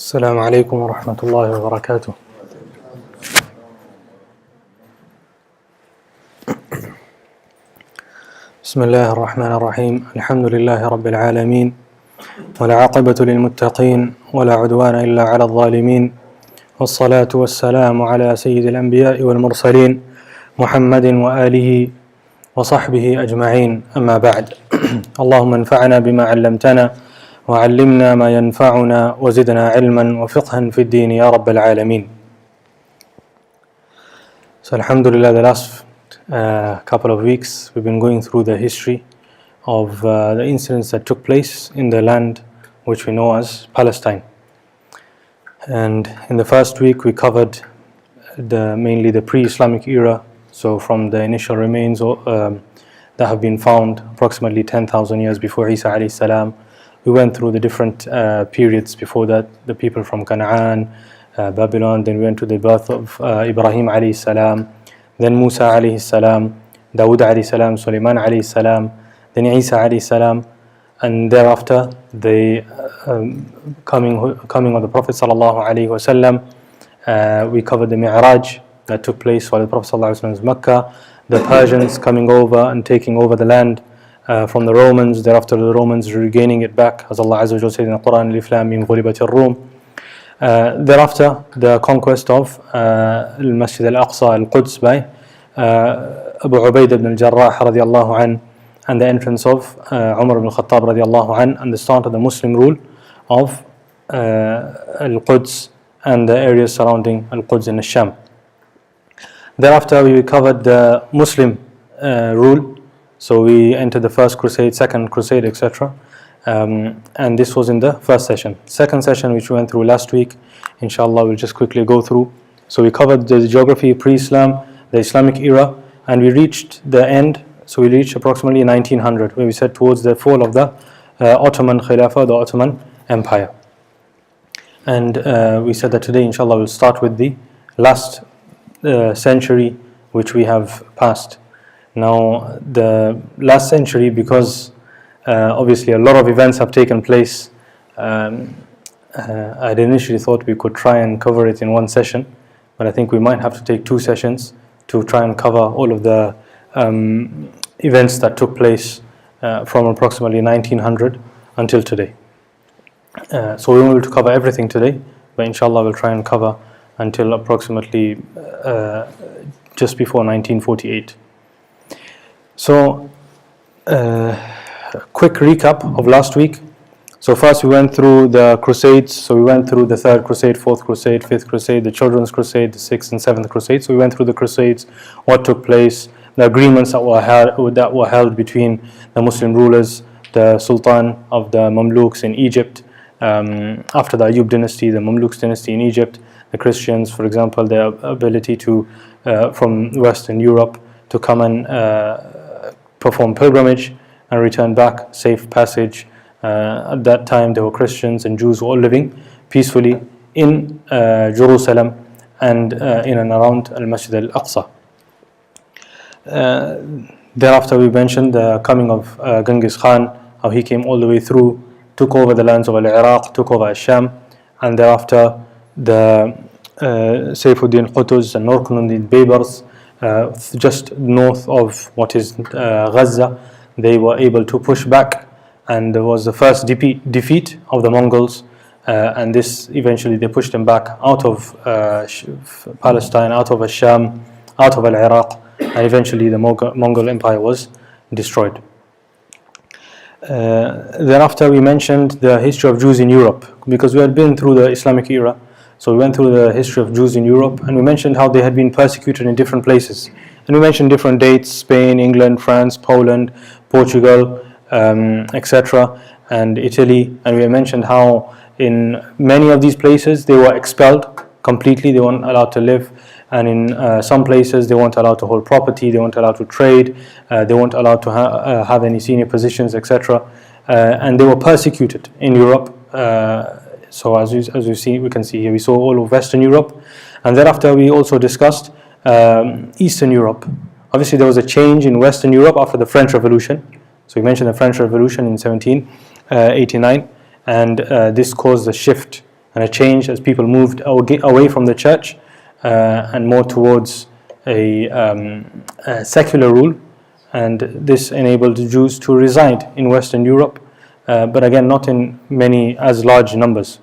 السلام عليكم ورحمة الله وبركاته. بسم الله الرحمن الرحيم. الحمد لله رب العالمين، والعاقبة للمتقين، ولا عدوان إلا على الظالمين، والصلاة والسلام على سيد الأنبياء والمرسلين محمد وآله وصحبه أجمعين، أما بعد. اللهم انفعنا بما علمتنا وعلمنا ما ينفعنا وزدنا علما وفقها في الدين يا رب العالمين. So alhamdulillah, the last couple of weeks we've been going through the history of the incidents that took place in the land which we know as Palestine. And in the first week we covered mainly the pre-Islamic era, so from the initial remains that have been found approximately 10,000 years before Isa alayhi salam. We went through the different periods before that, the people from Canaan, Babylon, then we went to the birth of Ibrahim alayhi salam, then Musa alayhi salam, Dawood alayhi salam, Sulaiman alayhi salam, then Isa alayhi salam, and thereafter the coming of the Prophet sallallahu alayhi wasallam. We covered the Mi'raj that took place while the Prophet sallallahu alayhi wasallam was in Mecca, the Persians coming over and taking over the land from the Romans, thereafter the Romans regaining it back, as Allah Azza wa Jalla said in the Quran, Alif Lam Mim Ghulibat al-Rum. Thereafter the conquest of Al-Masjid al-Aqsa al-Quds by Abu Ubaid ibn al-Jarrah radiyallahu an, and the entrance of Umar ibn al-Khattab radiyallahu an, and the start of the Muslim rule of al-Quds and the areas surrounding al-Quds in al-Sham. Thereafter we covered the Muslim rule. So we entered the first crusade, second crusade, etc. And this was in the first session. Second session, which we went through last week, inshallah we'll just quickly go through. So we covered the geography pre-Islam, the Islamic era, and we reached the end. So we reached approximately 1900, where we said towards the fall of the Ottoman Khilafah, the Ottoman Empire. And we said that today, inshallah, we'll start with the last century which we have passed. Now, the last century, because obviously a lot of events have taken place, I'd initially thought we could try and cover it in one session, but I think we might have to take two sessions to try and cover all of the events that took place from approximately 1900 until today. So we won't be able to cover everything today, but inshallah we'll try and cover until approximately just before 1948. So, quick recap of last week. So first we went through the crusades. So we went through the third crusade, fourth crusade, fifth crusade, the children's crusade, the sixth and seventh crusade. So we went through the crusades, what took place, the agreements that were held between the Muslim rulers, the Sultan of the Mamluks in Egypt, after the Ayyub dynasty, the Mamluks dynasty in Egypt, the Christians, for example, their ability to from Western Europe to come and perform pilgrimage and return back, safe passage. At that time there were Christians and Jews all living peacefully in Jerusalem and in and around Al-Masjid al-Aqsa. Thereafter we mentioned the coming of Genghis Khan, how he came all the way through, took over the lands of Al-Iraq, took over Al-Sham, and thereafter the Saifuddin Qutuz and Nurkunuddin Baybars, just north of what is Gaza, they were able to push back, and there was the first defeat of the Mongols, and this eventually they pushed them back out of Palestine, out of Sham, out of Iraq, and eventually the Mongol Empire was destroyed. Thereafter we mentioned the history of Jews in Europe, because we had been through the Islamic era. So we went through the history of Jews in Europe, and we mentioned how they had been persecuted in different places. And we mentioned different dates: Spain, England, France, Poland, Portugal, etc., and Italy. And we mentioned how in many of these places they were expelled completely, they weren't allowed to live. And in some places they weren't allowed to hold property, they weren't allowed to trade, they weren't allowed to have any senior positions, etc. And they were persecuted in Europe. So as we can see here, we saw all of Western Europe, and thereafter we also discussed Eastern Europe. Obviously there was a change in Western Europe after the French Revolution. So we mentioned the French Revolution in 1789, and this caused a shift and a change as people moved away from the church and more towards a secular rule, and this enabled the Jews to reside in Western Europe, but again not in many as large numbers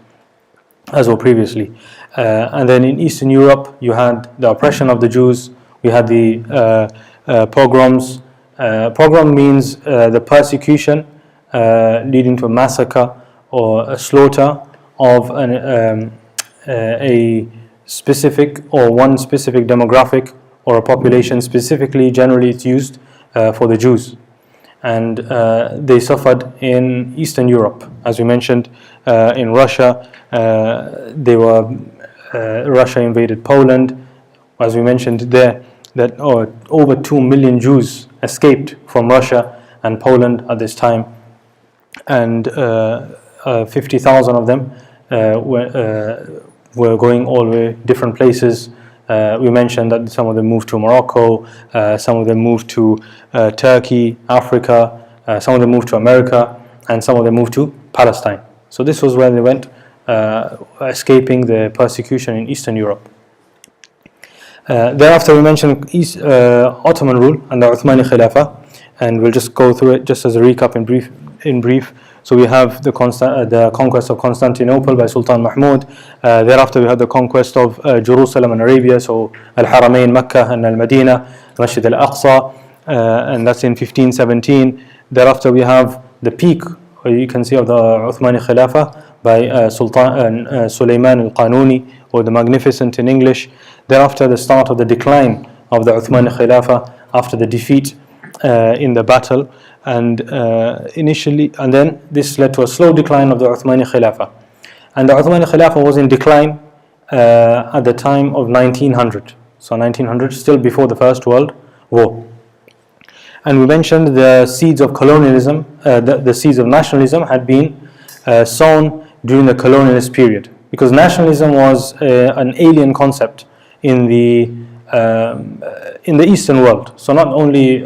as were previously. And then in Eastern Europe you had the oppression of the Jews, we had the pogroms. Pogrom means the persecution leading to a massacre or a slaughter of a specific or one specific demographic or a population. Specifically, generally it's used for the Jews, and they suffered in Eastern Europe, as we mentioned. In Russia, Russia invaded Poland, as we mentioned there, that over 2 million Jews escaped from Russia and Poland at this time, and 50,000 of them were going all the way different places. We mentioned that some of them moved to Morocco, some of them moved to Turkey, Africa, some of them moved to America, and some of them moved to Palestine. So this was where they went, escaping the persecution in Eastern Europe. Thereafter we mentioned Ottoman rule and the Uthmani Khilafah, and we'll just go through it just as a recap in brief. So we have the conquest of Constantinople by Sultan Mahmud. Thereafter we had the conquest of Jerusalem and Arabia, so Al-Haramain, Mecca and Al-Madinah, Masjid Al-Aqsa, and that's in 1517. Thereafter we have the peak, you can see, of the Uthmani Khilafah by Sultan Sulaiman Al-Qanuni, or the Magnificent in English. Thereafter the start of the decline of the Uthmani Khilafah after the defeat in the battle, and then this led to a slow decline of the Uthmani Khilafah. And the Uthmani Khilafah was in decline at the time of 1900. So 1900, still before the First World War. And we mentioned the seeds of colonialism, the seeds of nationalism had been sown during the colonialist period, because nationalism was an alien concept in the Eastern world. So not only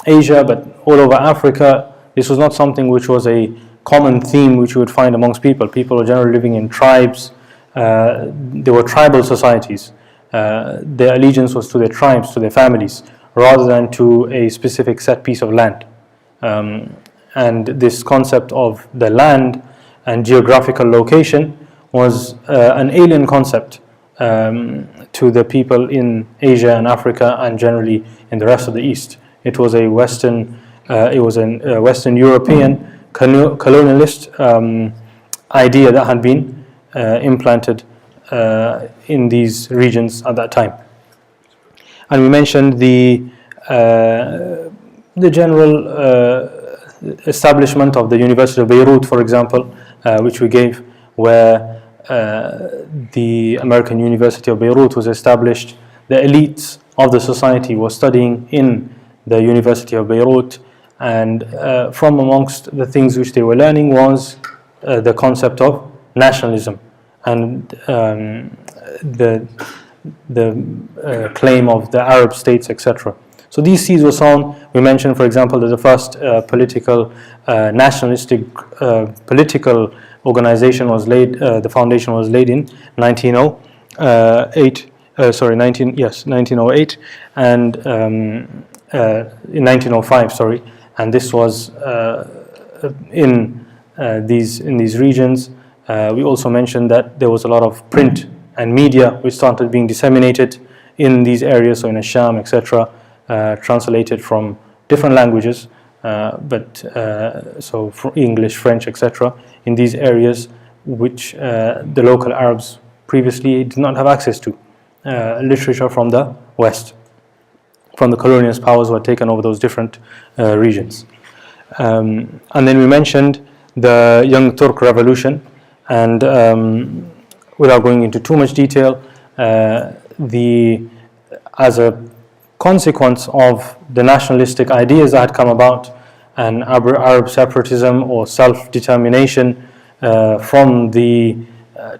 Asia, but all over Africa, this was not something which was a common theme which you would find amongst people. People were generally living in tribes. There were tribal societies. Their allegiance was to their tribes, to their families, rather than to a specific set piece of land. And this concept of the land and geographical location was an alien concept to the people in Asia and Africa, and generally in the rest of the East. It was a Western European colonialist idea that had been implanted in these regions at that time. And we mentioned the general establishment of the University of Beirut, for example, which we gave, where the American University of Beirut was established. The elites of the society were studying in the University of Beirut, and from amongst the things which they were learning was the concept of nationalism and the claim of the Arab states, etc. So these seeds were sown. We mentioned, for example, that the first political nationalistic political organization was laid. The foundation was laid in 1908. 1908, and in 1905. Sorry, and this was in these regions. We also mentioned that there was a lot of print and media which started being disseminated in these areas, so in Asham, etc., translated from different languages, so for English, French, etc., in these areas which the local Arabs previously did not have access to. Literature from the West, from the colonialist powers who had taken over those different regions. And then we mentioned the Young Turk Revolution, and without going into too much detail, as a consequence of the nationalistic ideas that had come about, and Arab separatism or self-determination from the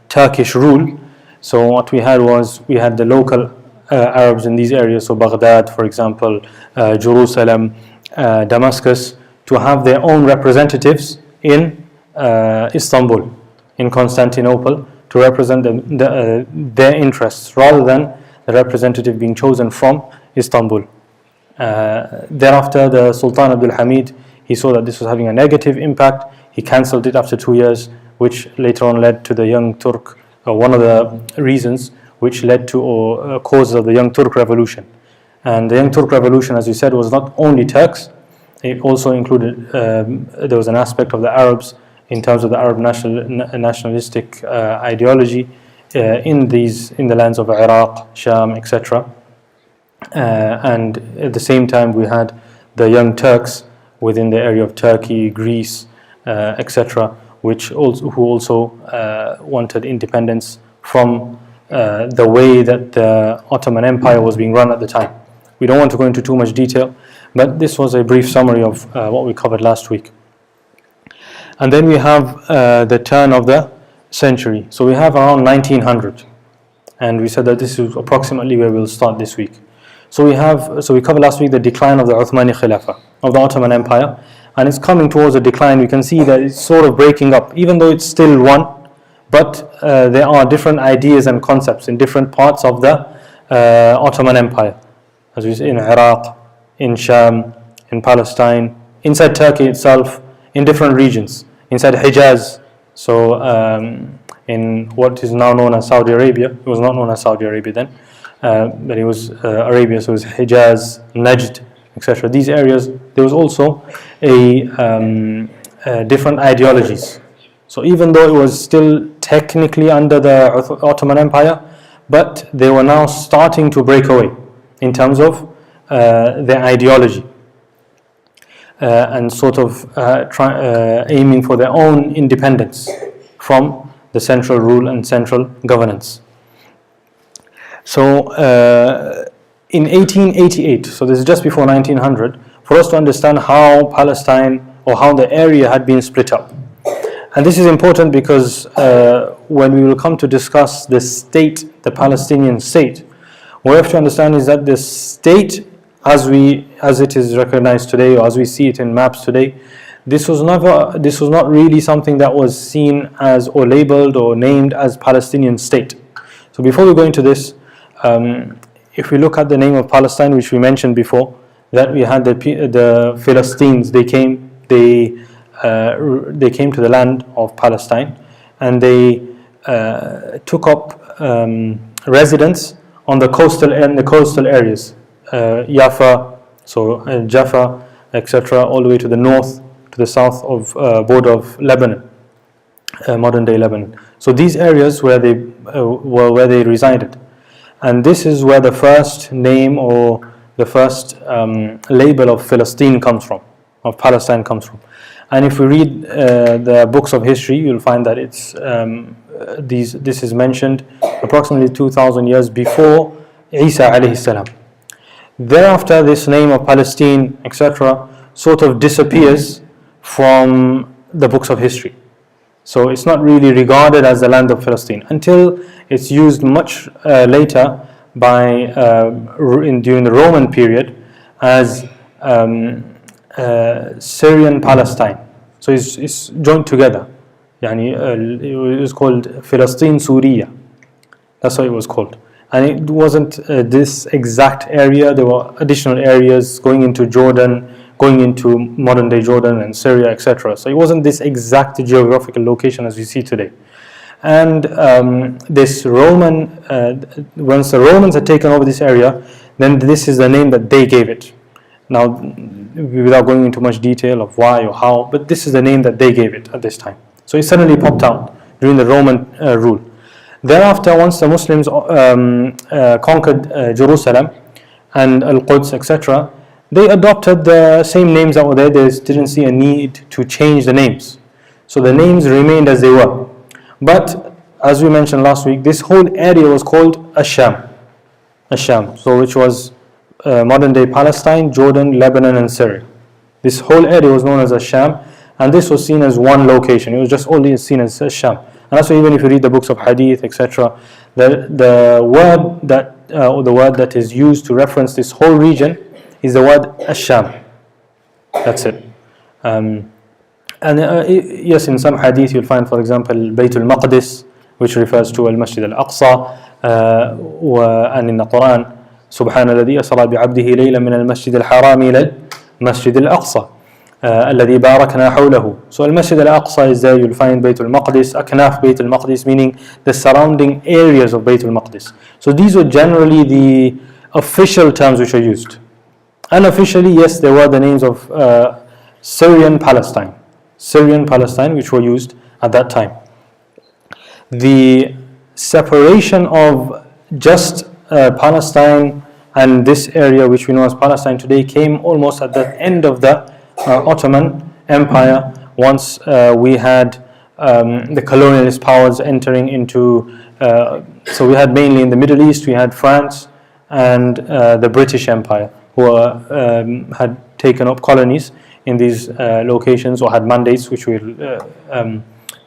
Turkish rule. So what we had was, we had the local Arabs in these areas, so Baghdad, for example, Jerusalem, Damascus, to have their own representatives in Istanbul. in Constantinople to represent their interests, rather than the representative being chosen from Istanbul. Thereafter, the Sultan Abdul Hamid, he saw that this was having a negative impact. He cancelled it after 2 years, which later on led to the Young Turk, one of the reasons which led to causes of the Young Turk Revolution. And the Young Turk Revolution, as we said, was not only Turks. It also included, there was an aspect of the Arabs in terms of the Arab nationalistic ideology in the lands of Iraq, Sham, etc. And at the same time, we had the Young Turks within the area of Turkey, Greece, etc., who also wanted independence from the way that the Ottoman Empire was being run at the time. We don't want to go into too much detail, but this was a brief summary of what we covered last week. And then we have the turn of the century. So we have around 1900, and we said that this is approximately where we'll start this week. So we covered last week the decline of the Uthmani Khilafah, of the Ottoman Empire, and it's coming towards a decline. We can see that it's sort of breaking up, even though it's still one, but there are different ideas and concepts in different parts of the Ottoman Empire, as we see in Iraq, in Sham, in Palestine, inside Turkey itself, in different regions, inside Hijaz. So in what is now known as Saudi Arabia, it was not known as Saudi Arabia then, but it was Arabia, so it was Hijaz, Najd, etc. These areas, there was also different ideologies. So even though it was still technically under the Ottoman Empire, but they were now starting to break away in terms of their ideology and sort of aiming for their own independence from the central rule and central governance. So in 1888, so this is just before 1900, for us to understand how Palestine or how the area had been split up. And this is important because when we will come to discuss the state, the Palestinian state, what we have to understand is that the state, as it is recognized today, or as we see it in maps today, this was not really something that was seen as or labeled or named as Palestinian state. So before we go into this, if we look at the name of Palestine, which we mentioned before, that we had the Philistines, they came to the land of Palestine, and they took up residence on the coastal areas, Jaffa, so Jaffa, etc., all the way to the north, to the south of border of Lebanon, modern day Lebanon. So these areas were where they resided, and this is where the first name or the first label of Palestine comes from. And if we read the books of history, you'll find that it's this is mentioned approximately 2,000 years before Isa alayhi salam. Thereafter, this name of Palestine, etc., sort of disappears from the books of history. So it's not really regarded as the land of Palestine until it's used much later during the Roman period as Syrian Palestine. So it's joined together. It was called Palestine Suriya. That's what it was called. And it wasn't this exact area. There were additional areas going into Jordan, going into modern day Jordan and Syria, etc. So it wasn't this exact geographical location as we see today. And this Roman, once the Romans had taken over this area, then this is the name that they gave it. Now, without going into much detail of why or how, but this is the name that they gave it at this time. So it suddenly popped out during the Roman rule. Thereafter, once the Muslims conquered Jerusalem and Al-Quds, etc., they adopted the same names that were there. They didn't see a need to change the names. So the names remained as they were. But, as we mentioned last week, this whole area was called Ash-Sham, so which was modern day Palestine, Jordan, Lebanon and Syria. This whole area was known as Ash-Sham, and this was seen as one location. It was just only seen as Ash-Sham. And that's why even if you read the books of Hadith, etc., the word that is used to reference this whole region is the word Ash-Sham. That's it. And yes, in some hadith you'll find, for example, Bayt al-Maqdis, which refers to al-Masjid al-Aqsa, and in the Quran, سبحان الذي أسرى بعبده ليلا من المسجد الحرام إلى المسجد الأقصى الذي باركنا حوله. So al-Masjid al-Aqsa is there, you'll find Bayt al-Maqdis, Aknaf Bayt al-Maqdis, meaning the surrounding areas of Bayt al-Maqdis. So these were generally the official terms which are used. Unofficially, yes, there were the names of Syrian Palestine, which were used at that time. The separation of just Palestine and this area which we know as Palestine today came almost at the end of the Ottoman Empire, once we had the colonialist powers entering into, so we had mainly in the Middle East, we had France and the British Empire, who had taken up colonies in these locations, or had mandates, which will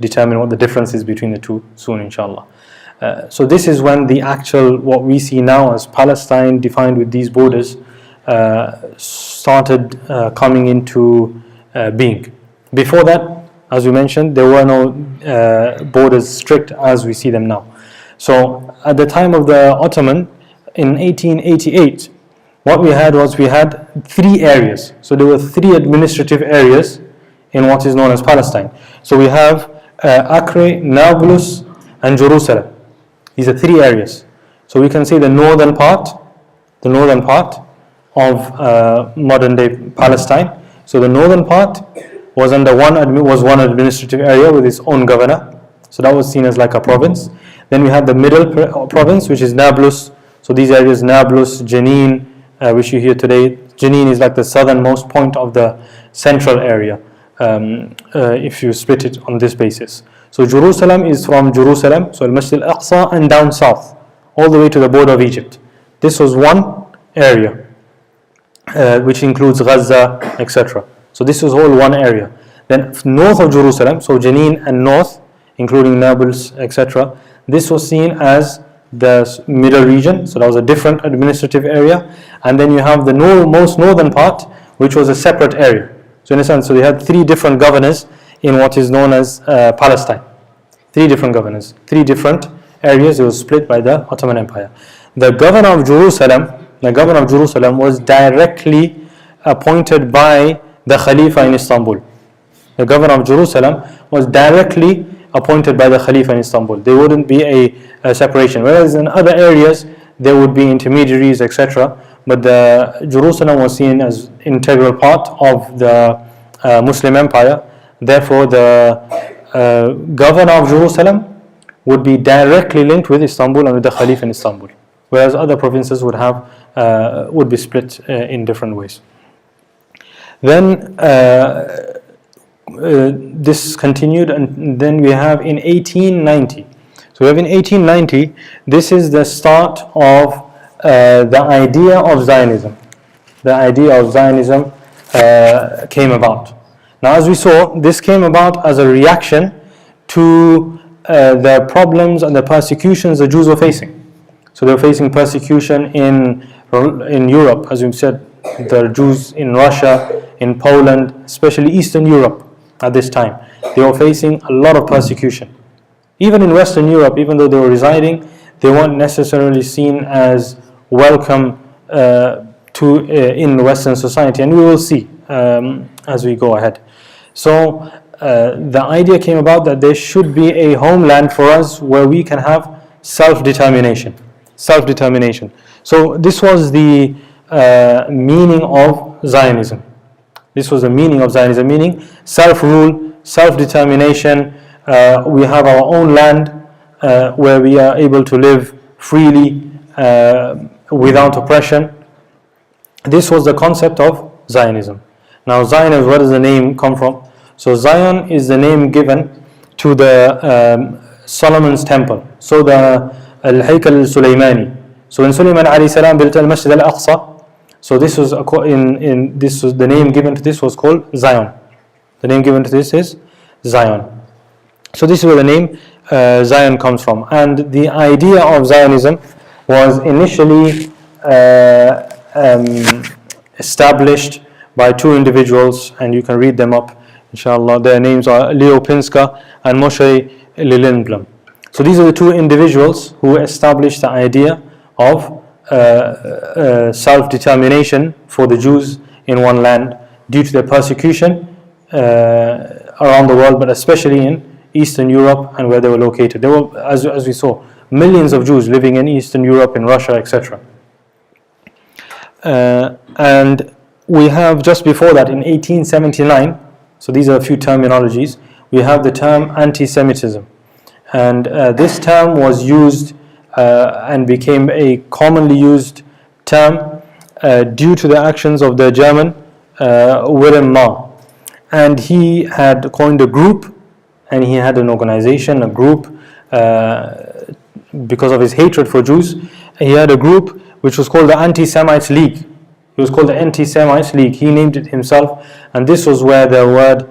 determine what the difference is between the two soon, inshallah. So this is when the actual, what we see now as Palestine defined with these borders, started coming into being. Before that, as we mentioned, there were no borders strict as we see them now. So at the time of the Ottoman, in 1888, what we had was, we had 3 areas. So there were 3 administrative areas in what is known as Palestine. So we have Acre, Nablus and Jerusalem. These are 3 areas. So we can say the northern part of modern day Palestine. So the northern part was under one administrative area with its own governor. So that was seen as like a province. Then we had the middle province, which is Nablus. So these areas, Nablus, Jenin, which you hear today. Jenin is like the southernmost point of the central area, if you split it on this basis. So Jerusalem is from Jerusalem, so Al-Masjid al-Aqsa, and down south, all the way to the border of Egypt. This was one area, which includes Gaza, etc. So this was all one area. Then north of Jerusalem, so Jenin and north, including Nablus, etc. This was seen as the middle region, so that was a different administrative area. And then you have the most northern part, which was a separate area. So in a sense, so they had 3 different governors in what is known as Palestine. 3 different governors, 3 different areas. It was split by the Ottoman Empire. The governor of Jerusalem was directly appointed by the Khalifa in Istanbul. The governor of Jerusalem was directly appointed by the Khalifa in Istanbul. There wouldn't be a separation. Whereas in other areas, there would be intermediaries, etc. But the Jerusalem was seen as integral part of the Muslim Empire. Therefore, the governor of Jerusalem would be directly linked with Istanbul and with the Caliph in Istanbul, whereas other provinces would be split in different ways. Then this continued, and then we have in 1890. So we have in 1890, this is the start of the idea of Zionism. The idea of Zionism came about. Now, as we saw, this came about as a reaction to the problems and the persecutions the Jews were facing. So they were facing persecution in Europe, as we said, the Jews in Russia, in Poland, especially Eastern Europe at this time. They were facing a lot of persecution. Even in Western Europe, even though they were residing, they weren't necessarily seen as welcome in Western society, and we will see as we go ahead. So the idea came about that there should be a homeland for us where we can have self-determination. So this was the meaning of Zionism. This was the meaning of Zionism, meaning self-rule, self-determination. We have our own land where we are able to live freely without oppression. This was the concept of Zionism. Now, Zionism, where does the name come from? So Zion is the name given to the Solomon's temple. So the Al-Haykal al-Sulaymani. So when Sulaiman alayhi salam built al-Masjid al-Aqsa, so this was the name given to this was called Zion. The name given to this is Zion. So this is where the name Zion comes from. And the idea of Zionism was initially established by 2 individuals, and you can read them up inshallah. Their names are Leo Pinska and Moshe Liljenblum. So these are the two individuals who established the idea of self-determination for the Jews in one land due to their persecution around the world, but especially in Eastern Europe and where they were located. There were, as we saw, millions of Jews living in Eastern Europe, in Russia, etc. And we have just before that, in 1879, so these are a few terminologies, we have the term anti-Semitism. And this term was used and became a commonly used term due to the actions of the German Wilhelm Marr. And he had coined a group, and he had an organization, a group, because of his hatred for Jews. He had a group which was called the Anti-Semites League. It was called the Anti-Semites League. He named it himself, and this was where the word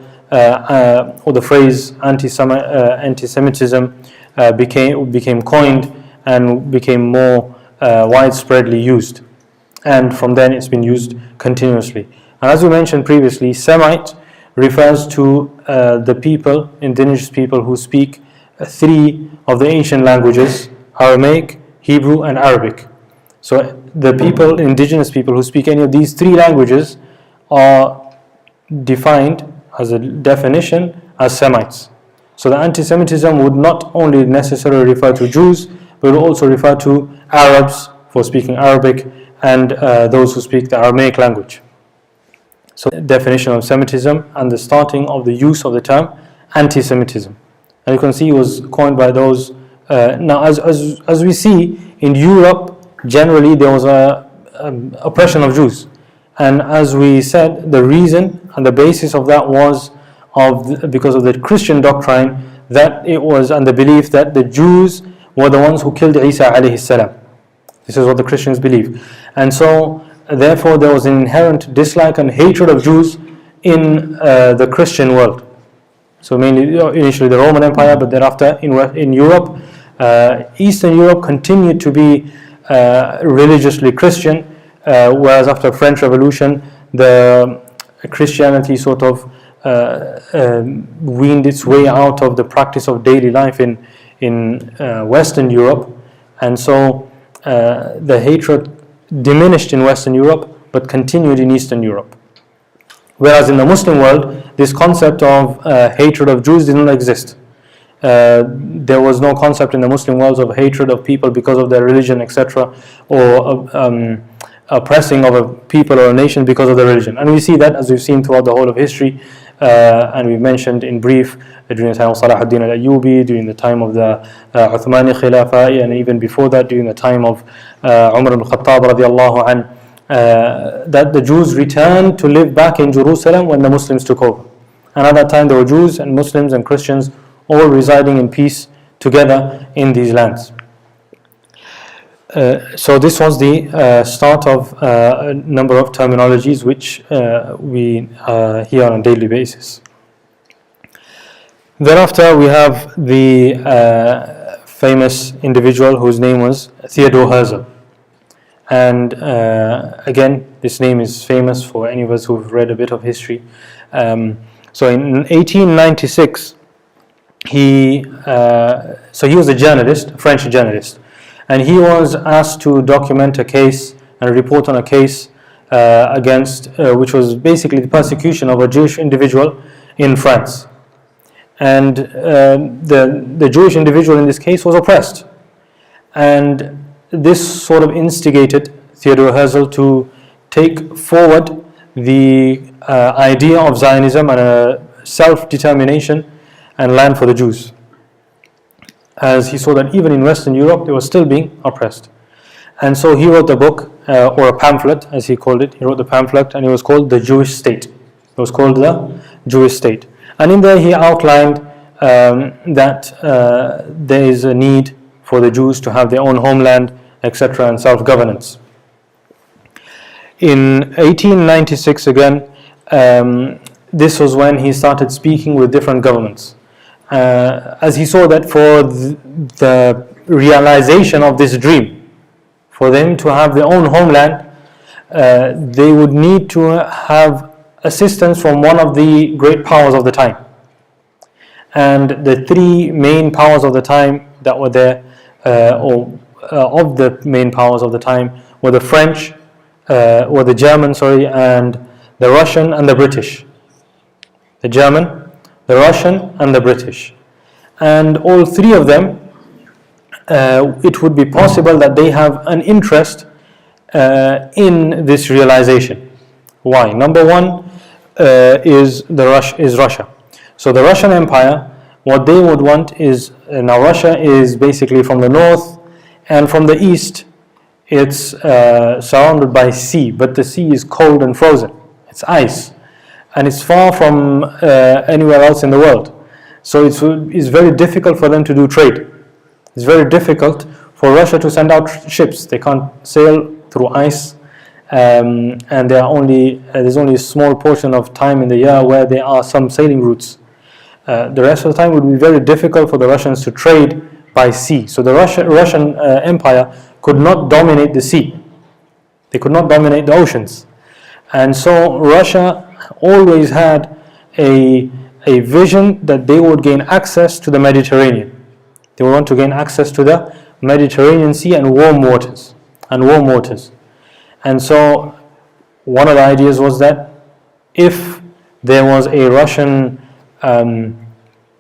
or the phrase anti-Semitism became coined and became more widespreadly used. And from then it's been used continuously. And as we mentioned previously, Semite refers to the people, indigenous people who speak three of the ancient languages: Aramaic, Hebrew, and Arabic. So the people, indigenous people who speak any of these three languages are defined as a definition as Semites. So the anti-Semitism would not only necessarily refer to Jews, but would also refer to Arabs for speaking Arabic and those who speak the Aramaic language. So the definition of Semitism and the starting of the use of the term anti-Semitism. And you can see it was coined by those. Now as we see in Europe, generally there was a oppression of Jews. And as we said, the reason and the basis of that was because of the Christian doctrine, that it was, and the belief that the Jews were the ones who killed Isa alayhi salam. This is what the Christians believe. And so therefore there was an inherent dislike and hatred of Jews in the Christian world. So mainly initially the Roman Empire, but thereafter in Europe, Eastern Europe continued to be religiously Christian, whereas after French Revolution the Christianity sort of weaned its way out of the practice of daily life in Western Europe, and so the hatred diminished in Western Europe but continued in Eastern Europe. Whereas in the Muslim world, this concept of hatred of Jews did not exist. There was no concept in the Muslim world of hatred of people because of their religion, etc., or oppressing of a people or a nation because of their religion. And we see that, as we've seen throughout the whole of history, and we've mentioned in brief during the time of Salah ad-Din al-Ayyubi, during the time of the Uthmani Khilafah, and even before that during the time of Umar al-Khattab radiallahu anh, that the Jews returned to live back in Jerusalem when the Muslims took over. And at that time there were Jews and Muslims and Christians all residing in peace together in these lands. So this was the start of a number of terminologies which we hear on a daily basis. Thereafter we have the famous individual whose name was Theodor Herzl. And again, this name is famous for any of us who've read a bit of history. So in 1896, he was a journalist, a French journalist, and he was asked to document a case and report on a case against, which was basically the persecution of a Jewish individual in France. And the Jewish individual in this case was oppressed. And this sort of instigated Theodor Herzl to take forward the idea of Zionism and self-determination and land for the Jews, as he saw that even in Western Europe they were still being oppressed. And so he wrote the book, or a pamphlet as he called it. He wrote the pamphlet and it was called The Jewish State. It was called The Jewish State. And in there he outlined that there is a need for the Jews to have their own homeland, etc., and self-governance. In 1896 again, this was when he started speaking with different governments. As he saw that for the realization of this dream, for them to have their own homeland, they would need to have assistance from one of the great powers of the time. And the three main powers of the time that were there, of the main powers of the time, were the French, or the German, and the Russian and the British. The German, the Russian and the British. And all three of them, it would be possible that they have an interest in this realization. Why? Number one is Russia. So the Russian Empire, what they would want is, now Russia is basically from the north, and from the east it's surrounded by sea, but the sea is cold and frozen. It's ice, and it's far from anywhere else in the world. So it's very difficult for them to do trade. It's very difficult for Russia to send out ships. They can't sail through ice, and there's only a small portion of time in the year where there are some sailing routes. The rest of the time would be very difficult for the Russians to trade by sea. So the Russian Empire could not dominate the sea. They could not dominate the oceans. And so Russia always had a vision that they would gain access to the Mediterranean. They would want to gain access to the Mediterranean Sea and warm waters. And so one of the ideas was that if there was a Russian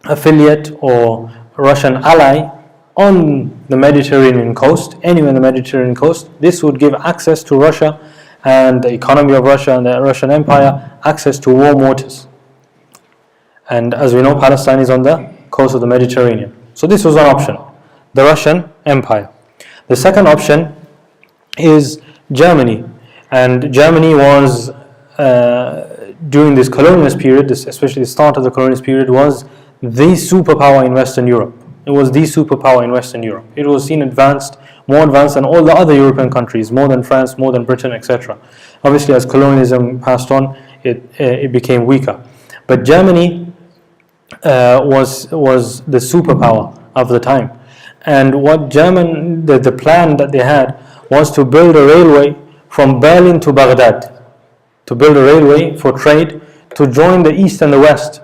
affiliate or Russian ally on the Mediterranean coast, anywhere in the Mediterranean coast, this would give access to Russia and the economy of Russia and the Russian Empire access to warm waters. And as we know, Palestine is on the coast of the Mediterranean. So this was one option, the Russian Empire. The second option is Germany. And Germany was, during this colonialist period, especially the start of the colonialist period, was the superpower in Western Europe. It was the superpower in Western Europe. It was seen more advanced than all the other European countries, more than France, more than Britain, etc. Obviously, as colonialism passed on, it became weaker. But Germany was the superpower of the time. And what the plan that they had was to build a railway from Berlin to Baghdad, to build a railway for trade to join the East and the West.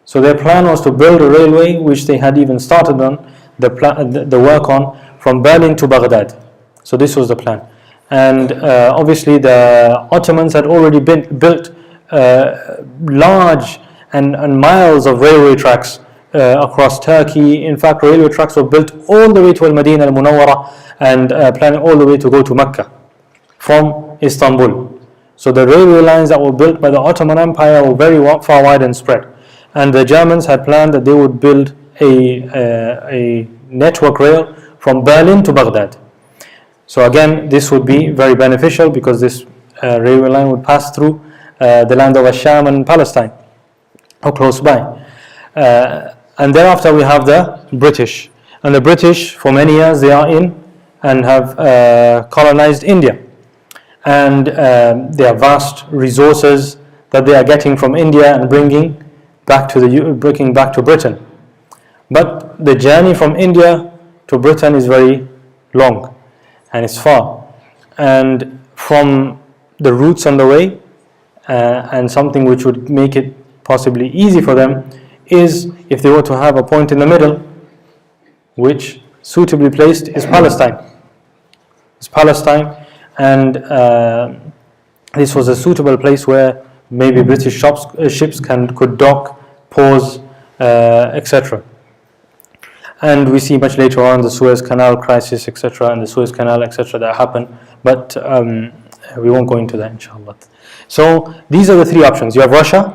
So their plan was to build a railway, which they had even started on the work on, from Berlin to Baghdad. So this was the plan. And obviously the Ottomans had already built large and miles of railway tracks across Turkey. In fact, railway tracks were built all the way to Al-Madinah Al-Munawwara and planning all the way to go to Mecca from Istanbul. So the railway lines that were built by the Ottoman Empire were very far wide and spread. And the Germans had planned that they would build a network rail from Berlin to Baghdad. So again, this would be very beneficial because this railway line would pass through the land of Sham and Palestine, or close by. And thereafter we have the British. And the British, for many years, they are in and have colonized India. And there are vast resources that they are getting from India and bringing back to Britain. But the journey from India to Britain is very long and it's far. And from the routes on the way, and something which would make it possibly easy for them is if they were to have a point in the middle, which suitably placed is Palestine. And this was a suitable place where maybe British ships could dock, pause, etc. And we see much later on the Suez Canal crisis, etc., and the Suez Canal, etc., that happened. But we won't go into that, inshallah. So these are the three options. You have Russia,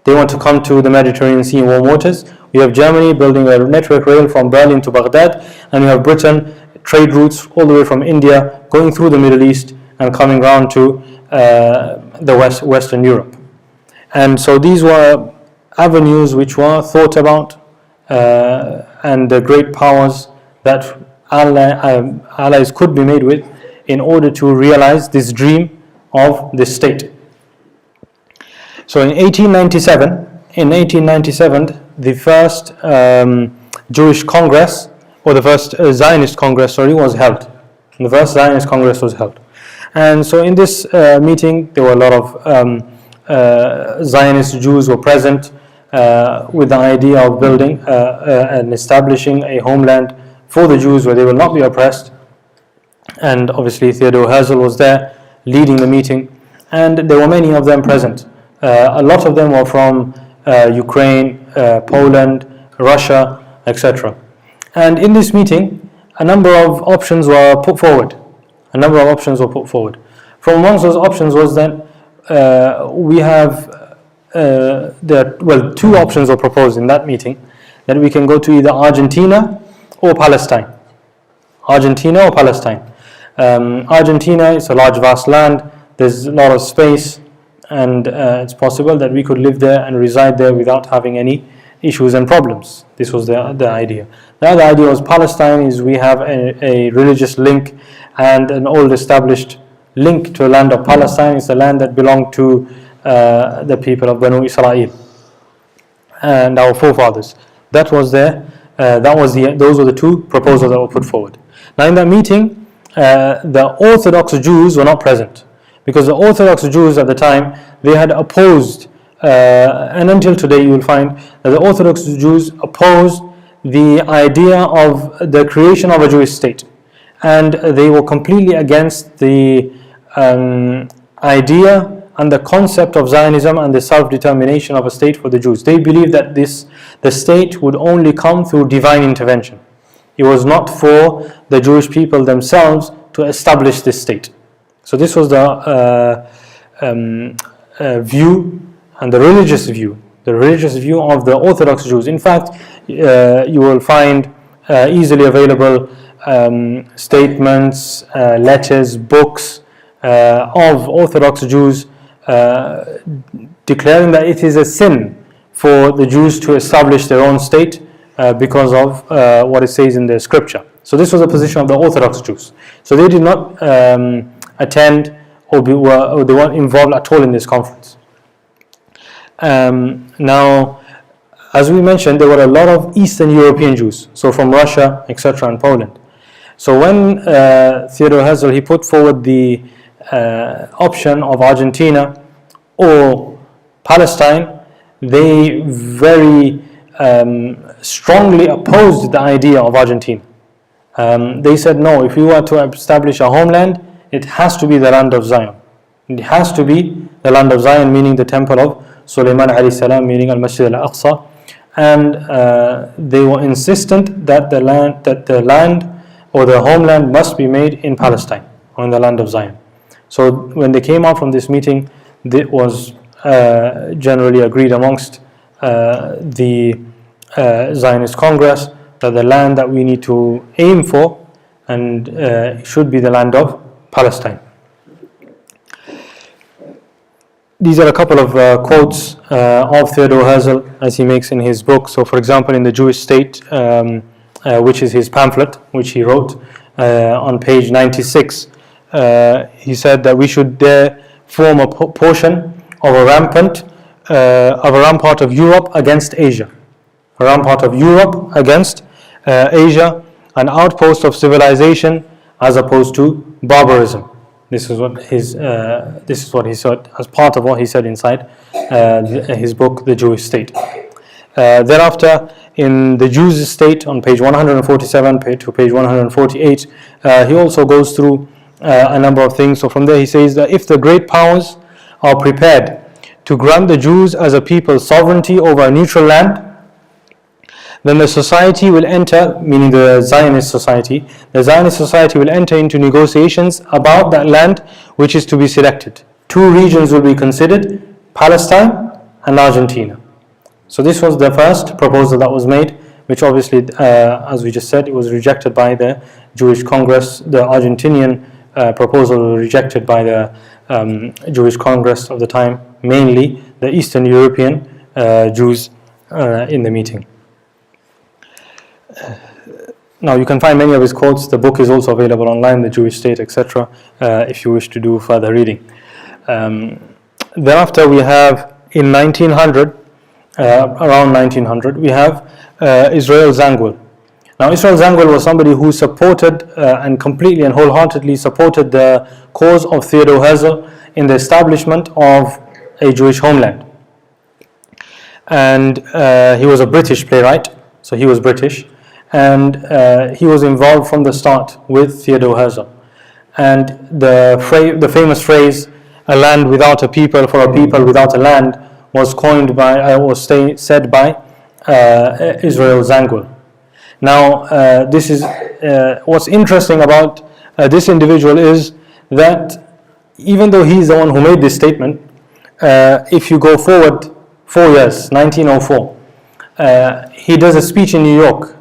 they want to come to the Mediterranean Sea in warm waters. You have Germany building a network rail from Berlin to Baghdad, and you have Britain, trade routes all the way from India, going through the Middle East and coming round to the Western Europe. And so these were avenues which were thought about, and the great powers that allies could be made with in order to realize this dream of this state. So in 1897, the first Jewish Congress, or the first Zionist Congress, was held. The first Zionist Congress was held. And so in this meeting, there were a lot of Zionist Jews were present with the idea of building and establishing a homeland for the Jews where they will not be oppressed. And obviously Theodore Herzl was there leading the meeting, and there were many of them present. A lot of them were from Ukraine, Poland, Russia, etc. And in this meeting, a number of options were put forward. From amongst those options was that we have two options were proposed in that meeting, that we can go to either Argentina or Palestine. Argentina is a large vast land, there's a lot of space, and it's possible that we could live there and reside there without having any issues and problems. This was the idea. The other idea was Palestine, is we have a religious link and an old established link to the land of Palestine. It's the land that belonged to the people of Banu Israel and our forefathers. Those were the two proposals that were put forward. Now in that meeting, the Orthodox Jews were not present, because the Orthodox Jews at the time, they had opposed, and until today you will find that the Orthodox Jews opposed the idea of the creation of a Jewish state, and they were completely against the idea and the concept of Zionism and the self-determination of a state for the Jews. They believed that the state would only come through divine intervention. It was not for the Jewish people themselves to establish this state. So this was the view, and the religious view of the Orthodox Jews. In fact, you will find easily available statements, letters, books of Orthodox Jews declaring that it is a sin for the Jews to establish their own state because of what it says in the scripture. So this was the position of the Orthodox Jews. So they did not attend or they weren't involved at all in this conference. Now, as we mentioned, there were a lot of Eastern European Jews, so from Russia, etc., and Poland. So when Theodore Herzl, he put forward the option of Argentina or Palestine, they very strongly opposed the idea of Argentina. They said, no, if we were to establish a homeland, it has to be the land of Zion. It has to be the land of Zion, meaning the temple of Sulaiman alayhi salam, meaning al-Masjid al-Aqsa. And they were insistent that the land or the homeland must be made in Palestine, or in the land of Zion. So when they came out from this meeting, it was generally agreed amongst the Zionist Congress that the land that we need to aim for and should be the land of Palestine. These are a couple of quotes of Theodore Herzl as he makes in his book. So for example, in The Jewish State, which is his pamphlet, which he wrote on page 96, he said that we should there form a portion of a rampart of Europe against Asia. A rampart of Europe against Asia, an outpost of civilization as opposed to barbarism. This is what he said as part of what he said inside his book, The Jewish State. Thereafter, in The Jews' State, on page 147 to page 148, he also goes through a number of things. So from there he says that if the great powers are prepared to grant the Jews as a people sovereignty over a neutral land, then the society will enter, meaning the Zionist society will enter into negotiations about that land which is to be selected. Two regions will be considered, Palestine and Argentina. So this was the first proposal that was made, which obviously, as we just said, it was rejected by the Jewish Congress. The Argentinian proposal was rejected by the Jewish Congress of the time, mainly the Eastern European Jews in the meeting. Now you can find many of his quotes. The book is also available online, The Jewish State, etc., if you wish to do further reading. Thereafter we have in 1900, around 1900, we have Israel Zangwill. Now Israel Zangwill was somebody who supported and completely and wholeheartedly supported the cause of Theodore Herzl in the establishment of a Jewish homeland. And he was a British playwright, so he was British, and he was involved from the start with Theodore Herzl. And the famous phrase, "a land without a people for a people without a land," was coined by, said by Israel Zangwill. Now, this is what's interesting about this individual is that even though he's the one who made this statement, if you go forward 4 years, 1904, he does a speech in New York.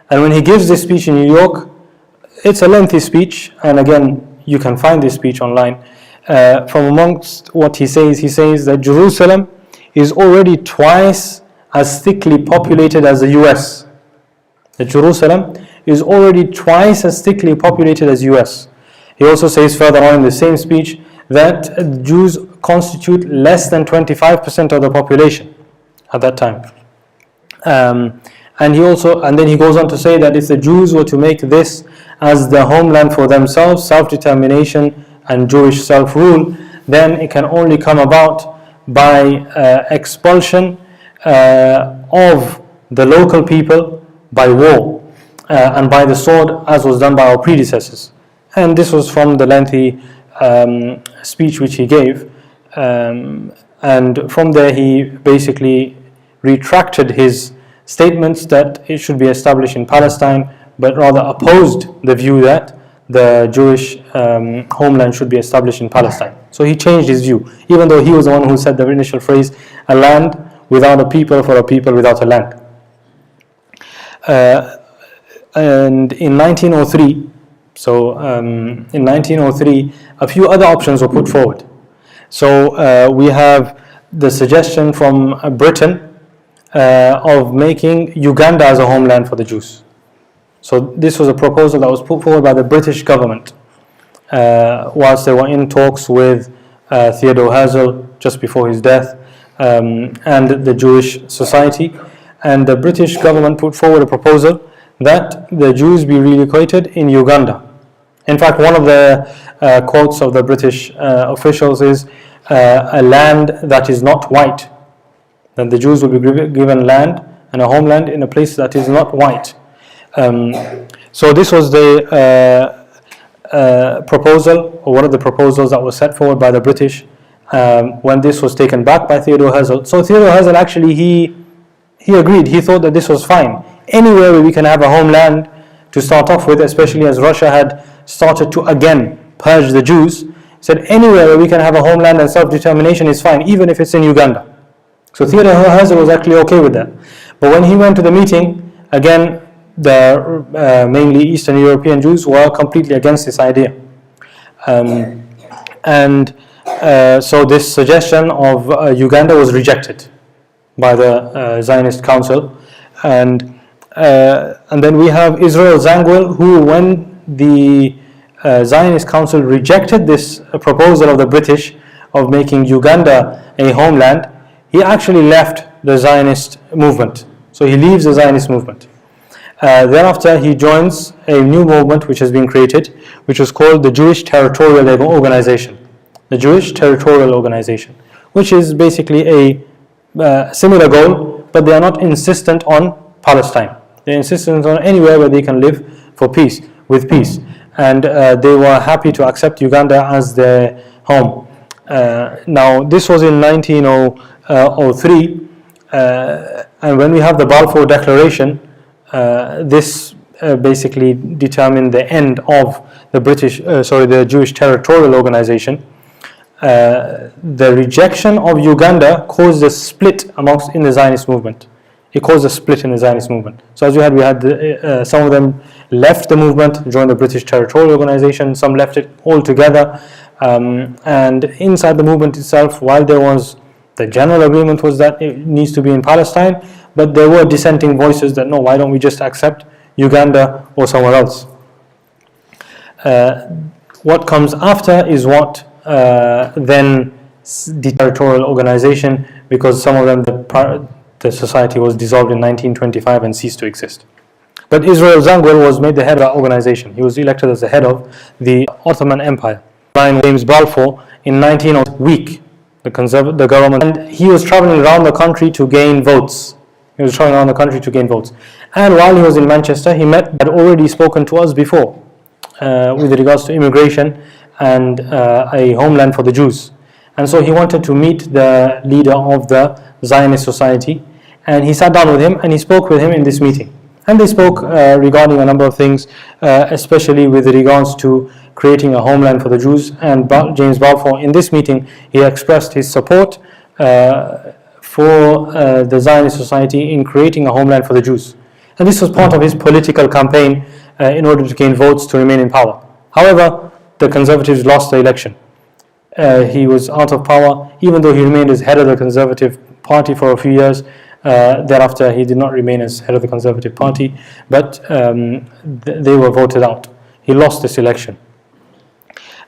And when he gives this speech in New York, it's a lengthy speech, and again, you can find this speech online. From amongst what he says that Jerusalem is already twice as thickly populated as the US. That Jerusalem is already twice as thickly populated as US. He also says further on in the same speech that Jews constitute less than 25% of the population at that time. And then he goes on to say that if the Jews were to make this as the homeland for themselves, self-determination and Jewish self-rule, then it can only come about by expulsion of the local people by war and by the sword, as was done by our predecessors. And this was from the lengthy speech which he gave, and from there he basically retracted his statements that it should be established in Palestine, but rather opposed the view that the Jewish homeland should be established in Palestine. So he changed his view, even though he was the one who said the initial phrase, "a land without a people for a people without a land." And in 1903, in 1903, a few other options were put forward. So we have the suggestion from Britain of making Uganda as a homeland for the Jews. So this was a proposal that was put forward by the British government whilst they were in talks with Theodore Herzl just before his death and the Jewish Society. And the British government put forward a proposal that the Jews be relocated in Uganda. In fact, one of the quotes of the British officials is a land that is not white. That the Jews will be given land and a homeland in a place that is not white. So this was the proposal, or one of the proposals that was set forward by the British when this was taken back by Theodore Herzl. So Theodore Herzl actually, he agreed. He thought that this was fine. Anywhere where we can have a homeland to start off with, especially as Russia had started to again purge the Jews, said anywhere where we can have a homeland and self-determination is fine, even if it's in Uganda. So Theodore Herzl was actually okay with that. But when he went to the meeting, again, the mainly Eastern European Jews were completely against this idea. So this suggestion of Uganda was rejected by the Zionist Council. And then we have Israel Zangwill, who, when the Zionist Council rejected this proposal of the British of making Uganda a homeland, he actually left the Zionist movement. So he leaves the Zionist movement. Thereafter, he joins a new movement which has been created, which was called the Jewish Territorial Organization. The Jewish Territorial Organization, which is basically a similar goal, but they are not insistent on Palestine. They're insistent on anywhere where they can live for peace, with peace. And they were happy to accept Uganda as their home. Now, this was in 1903, and when we have the Balfour Declaration, this basically determined the end of the Jewish Territorial Organization. The rejection of Uganda caused a split in the Zionist movement. It caused a split in the Zionist movement. So as we had some of them left the movement, joined the British Territorial Organization, some left it altogether. And inside the movement itself, while there was the general agreement was that it needs to be in Palestine, but there were dissenting voices that no, why don't we just accept Uganda or somewhere else? What comes after is what then the territorial organization, because some of them, the society was dissolved in 1925 and ceased to exist. But Israel Zangwill was made the head of that organization. He was elected as the head of the Ottoman Empire. James Balfour in 1902, weak. the government, and he was traveling around the country to gain votes. And while he was in Manchester, he had already spoken to us before with regards to immigration and a homeland for the Jews. And so he wanted to meet the leader of the Zionist society, and he sat down with him and he spoke with him in this meeting. And they spoke regarding a number of things, especially with regards to creating a homeland for the Jews. And James Balfour, in this meeting, he expressed his support for the Zionist society in creating a homeland for the Jews. And this was part of his political campaign in order to gain votes to remain in power. However, the Conservatives lost the election. He was out of power, even though he remained as head of the Conservative Party for a few years. Thereafter, he did not remain as head of the Conservative Party, but they were voted out. He lost this election.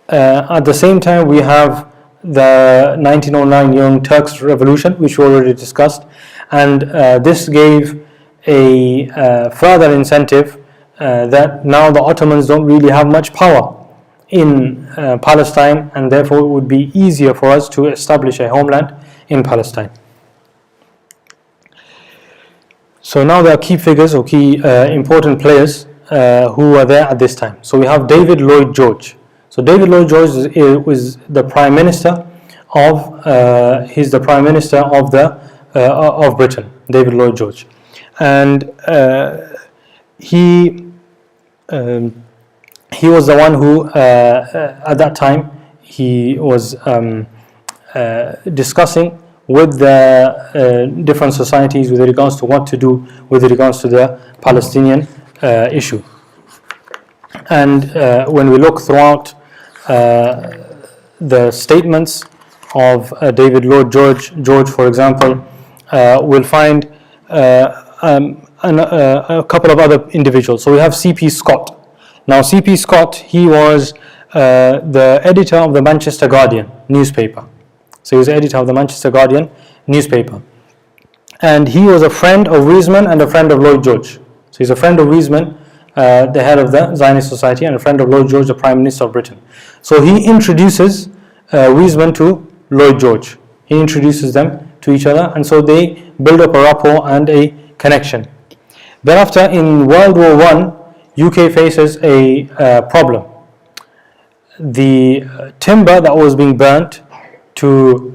At the same time, we have the 1909 Young Turks Revolution, which we already discussed, and this gave a further incentive that now the Ottomans don't really have much power in Palestine, and therefore it would be easier for us to establish a homeland in Palestine. So now there are key figures or key important players who were there at this time. So we have David Lloyd George. So David Lloyd George was the Prime Minister of of Britain. David Lloyd George, and he was the one who at that time he was discussing with the different societies with regards to what to do with regards to the Palestinian issue. And when we look throughout the statements of David Lloyd George, for example, we'll find a couple of other individuals. So we have C.P. Scott. Now C.P. Scott, he was the editor of the Manchester Guardian newspaper. So he was the editor of the Manchester Guardian newspaper. And he was a friend of Wiseman and a friend of Lloyd George. So he's a friend of Wiseman, the head of the Zionist Society, and a friend of Lloyd George, the Prime Minister of Britain. So he introduces Wiseman to Lloyd George. He introduces them to each other, and so they build up a rapport and a connection. Thereafter, in World War I, UK faces a problem. The timber that was being burnt to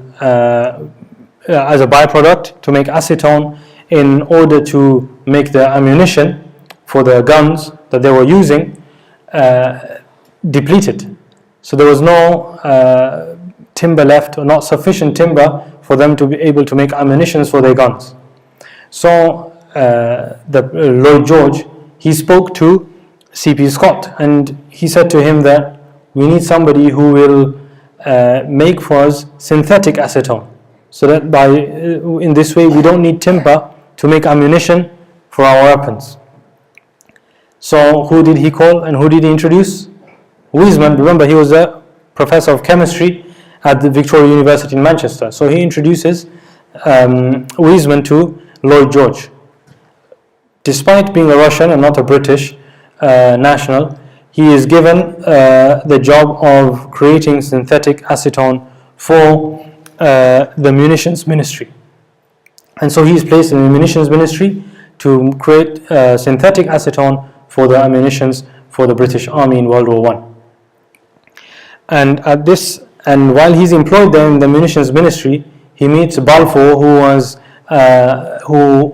as a byproduct to make acetone in order to make the ammunition for the guns that they were using depleted. So there was no timber left, or not sufficient timber for them to be able to make ammunition for their guns. So Lloyd George, he spoke to C.P. Scott, and he said to him that we need somebody who will make for us synthetic acetone, so that in this way we don't need timber to make ammunition for our weapons. So who did he call and who did he introduce? Wiseman. Remember, he was a professor of chemistry at the Victoria University in Manchester. So he introduces Wiseman to Lloyd George. Despite being a Russian and not a British national, he is given the job of creating synthetic acetone for the munitions ministry. And so he is placed in the munitions ministry to create synthetic acetone for the ammunitions for the British Army in World War I. And while he's employed there in the munitions ministry, he meets Balfour, who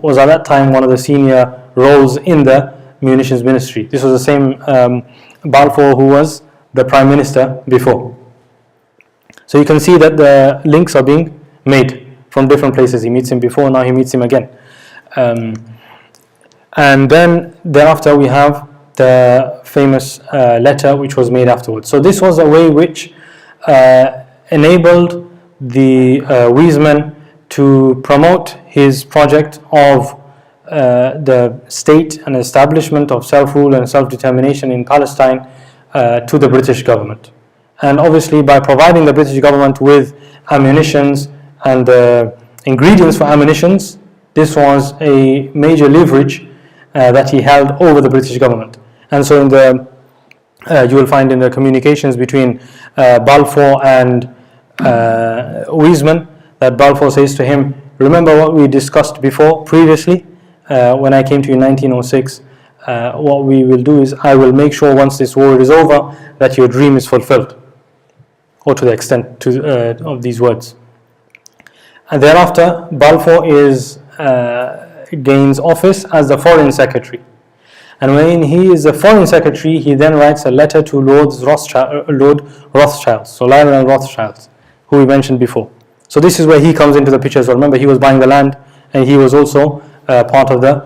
was at that time one of the senior roles in the munitions ministry. This was the same Balfour who was the Prime Minister before. So you can see that the links are being made from different places. He meets him before, now he meets him again. And then thereafter we have the famous letter which was made afterwards. So this was a way which enabled the Wiseman to promote his project of the state and establishment of self-rule and self-determination in Palestine to the British government. And obviously by providing the British government with ammunitions and the ingredients for ammunitions, this was a major leverage that he held over the British government. And so you will find in the communications between Balfour and Wiseman, that Balfour says to him, remember what we discussed previously, when I came to you in 1906, what we will do is I will make sure once this war is over that your dream is fulfilled, or to the extent of these words. And thereafter, Balfour gains office as the Foreign Secretary. And when he is the Foreign Secretary, he then writes a letter to Lord Rothschild, so Lionel Rothschild, who we mentioned before. So this is where he comes into the picture as well. Remember, he was buying the land, and he was also part of the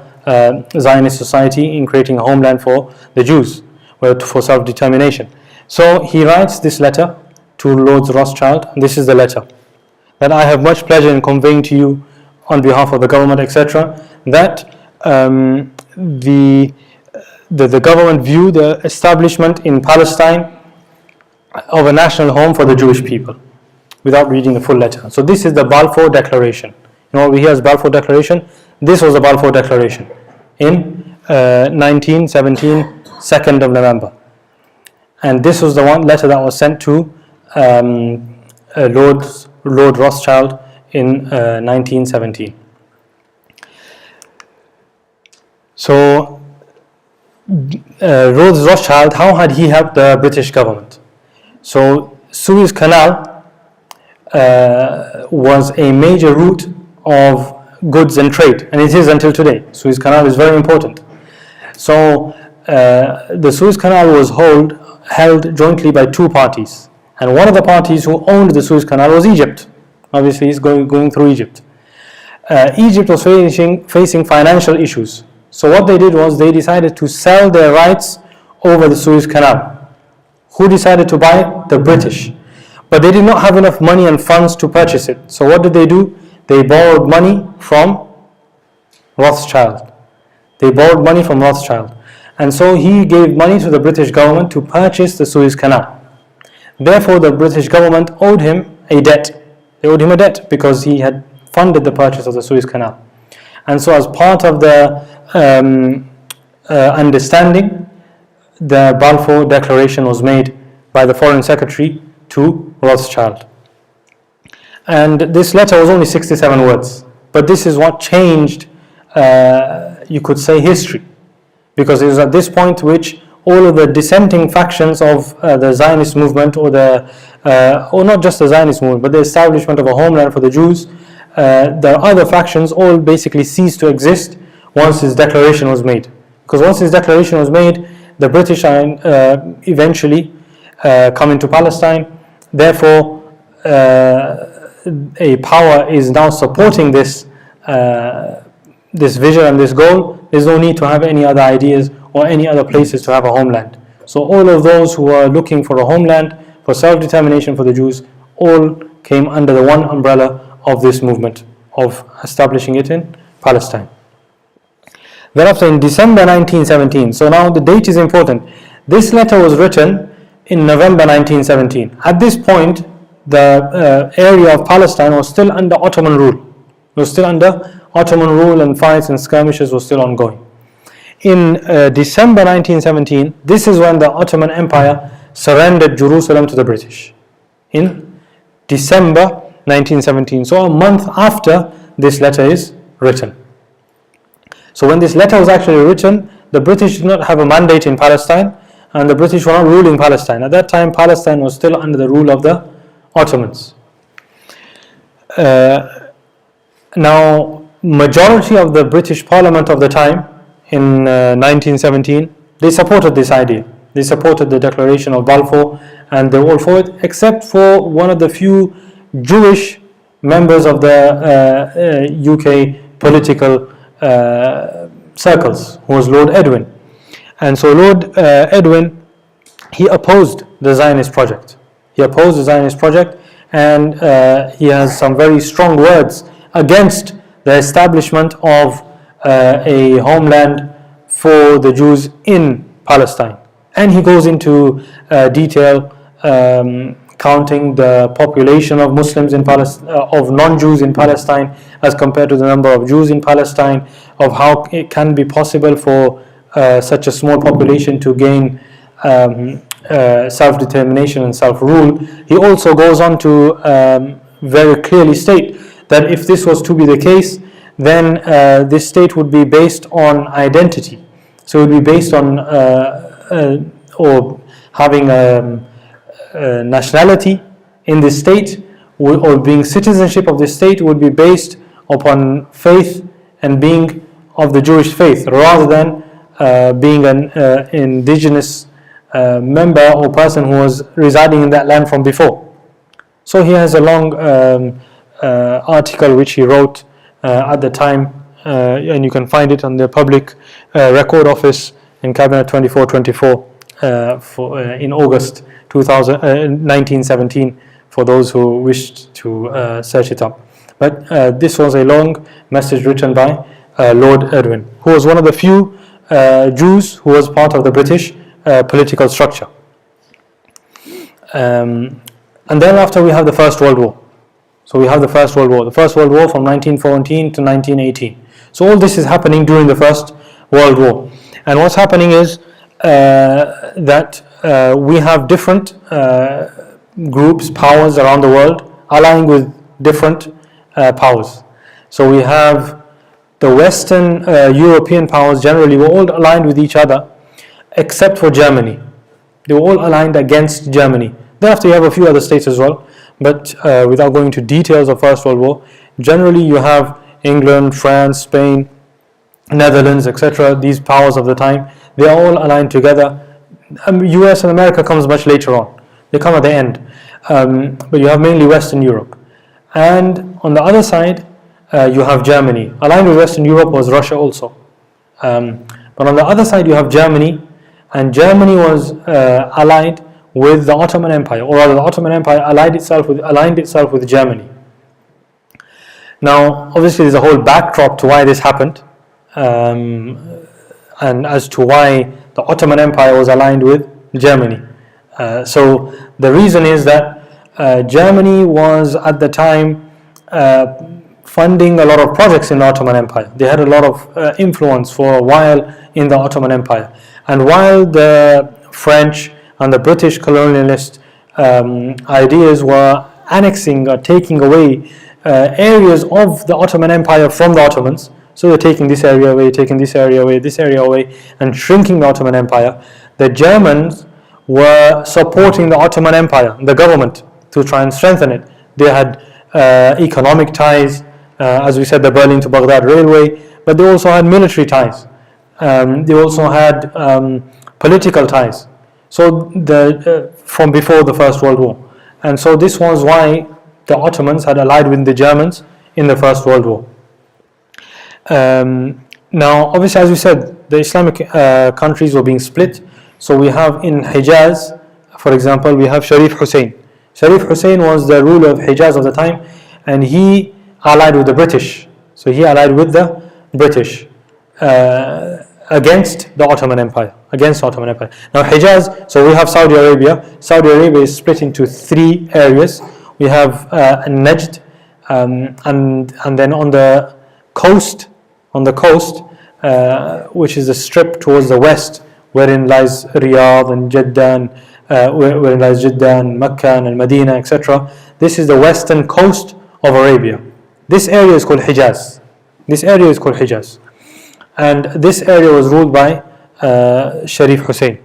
Zionist society in creating a homeland for the Jews, for self-determination. So he writes this letter to Lord Rothschild, and this is the letter: that I have much pleasure in conveying to you on behalf of the government, etc., that the government view the establishment in Palestine of a national home for the Jewish people, without reading the full letter. So this is the Balfour Declaration. You know what we hear as Balfour Declaration? This was the Balfour Declaration in 1917, 2nd of November. And this was the one letter that was sent to Lord Rothschild in 1917. So Lord Rothschild, how had he helped the British government? So Suez Canal was a major route of goods and trade, and it is until today. Suez Canal is very important. So the Suez Canal was held jointly by two parties, and one of the parties who owned the Suez Canal was Egypt. Obviously, it's going through Egypt. Egypt was facing financial issues. So what they did was they decided to sell their rights over the Suez Canal. Who decided to buy it? The British. But they did not have enough money and funds to purchase it. So what did they do? They borrowed money from Rothschild. And so he gave money to the British government to purchase the Suez Canal. Therefore, the British government owed him a debt. They owed him a debt because he had funded the purchase of the Suez Canal. And so as part of the understanding, the Balfour Declaration was made by the Foreign Secretary to Rothschild. And this letter was only 67 words. But this is what changed, you could say, history. Because it was at this point which all of the dissenting factions of the Zionist movement, or not just the Zionist movement, but the establishment of a homeland for the Jews, the other factions all basically ceased to exist once his declaration was made. Because once his declaration was made, the British eventually come into Palestine. Therefore, a power is now supporting this vision and this goal. There's no need to have any other ideas or any other places to have a homeland. So all of those who are looking for a homeland, for self-determination for the Jews, all came under the one umbrella of this movement of establishing it in Palestine. Thereafter, in December 1917, so now the date is important. This letter was written in November 1917. At this point, the area of Palestine was still under Ottoman rule. It was still under Ottoman rule, and fights and skirmishes were still ongoing. In December 1917, this is when the Ottoman Empire surrendered Jerusalem to the British. In December 1917, so a month after this letter is written. So when this letter was actually written, the British did not have a mandate in Palestine, and the British were not ruling Palestine. At that time, Palestine was still under the rule of the Ottomans. Now, majority of the British Parliament of the time, in 1917, they supported this idea. They supported the declaration of Balfour, and they were all for it, except for one of the few Jewish members of the UK political circles, who was Lord Edwin. And so Lord Edwin, he opposed the Zionist project. And he has some very strong words against the establishment of a homeland for the Jews in Palestine. And he goes into detail, counting the population of Muslims in Palestine, of non-Jews in Palestine, as compared to the number of Jews in Palestine, of how it can be possible for such a small population to gain self-determination and self-rule, he also goes on to very clearly state that if this was to be the case, then this state would be based on identity. So it would be based on or having a nationality in this state, or being citizenship of this state would be based upon faith and being of the Jewish faith, rather than being an indigenous member or person who was residing in that land from before. So he has a long article which he wrote at the time, and you can find it on the Public Record Office in Cabinet 2424 in August 1917, for those who wished to search it up. But this was a long message written by Lord Edwin, who was one of the few Jews who was part of the British political structure. And then after we have the First World War. So we have the First World War. The First World War from 1914 to 1918. So all this is happening during the First World War. And what's happening is that we have different groups, powers around the world, allying with different powers. So we have the Western European powers generally were all aligned with each other, except for Germany. They were all aligned against Germany. Thereafter you have a few other states as well, but without going into details of First World War, generally you have England, France, Spain, Netherlands, etc. These powers of the time, they are all aligned together. US and America comes much later on. They come at the end. But you have mainly Western Europe. And on the other side, you have Germany. Aligned with Western Europe was Russia also. But on the other side you have Germany, and Germany was allied with the Ottoman Empire, or rather the Ottoman Empire aligned itself with Germany. Now obviously there's a whole backdrop to why this happened, and as to why the Ottoman Empire was aligned with Germany. So the reason is that Germany was at the time funding a lot of projects in the Ottoman Empire. They had a lot of influence for a while in the Ottoman Empire. And while the French and the British colonialist ideas were annexing or taking away areas of the Ottoman Empire from the Ottomans, so they're taking this area away, taking this area away, this area away, and shrinking the Ottoman Empire, the Germans were supporting the Ottoman Empire, the government, to try and strengthen it. They had economic ties, as we said, the Berlin to Baghdad railway, but they also had military ties. They also had political ties. So from before the First World War. And so this was why the Ottomans had allied with the Germans in the First World War. Now obviously, as we said, the Islamic countries were being split. So we have in Hijaz, for example, we have Sharif Hussein. Sharif Hussein was the ruler of Hijaz of the time, and he allied with the British. So he allied with the British against the Ottoman Empire. Now Hijaz, so we have Saudi Arabia. Saudi Arabia is split into three areas. We have Najd, and then on the coast, which is a strip towards the west, wherein lies Riyadh and Jeddah, wherein lies Jeddah and Mecca and Medina, etc. This is the western coast of Arabia. This area is called Hijaz. And this area was ruled by Sharif Hussein.